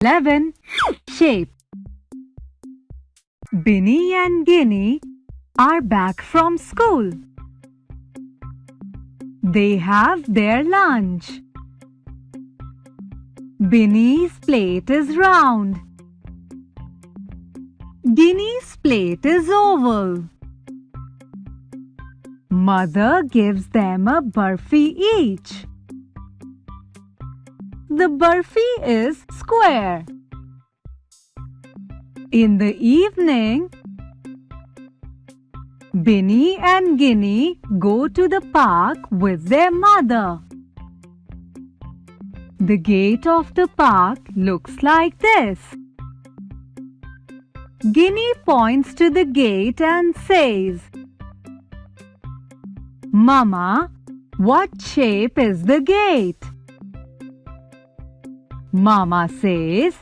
11. Shape. Binny and Ginny are back from school. They have their lunch. Binny's plate is round. Ginny's plate is oval. Mother gives them a burfi each. The burfi is square. In the evening, Binny and Ginny go to the park with their mother. The gate of the park looks like this. Ginny points to the gate and says, "Mama, what shape is the gate?" Mama says,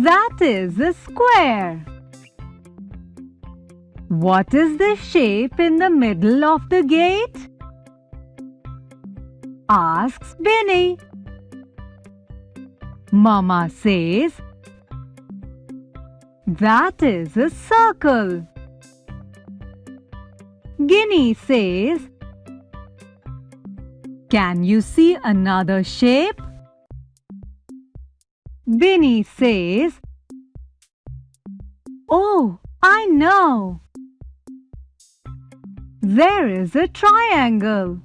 "That is a square." What is the shape in the middle of the gate? Asks Binny. Mama says, "That is a circle." Ginny says, "Can you see another shape?" Binny says, "Oh, I know. There is a triangle."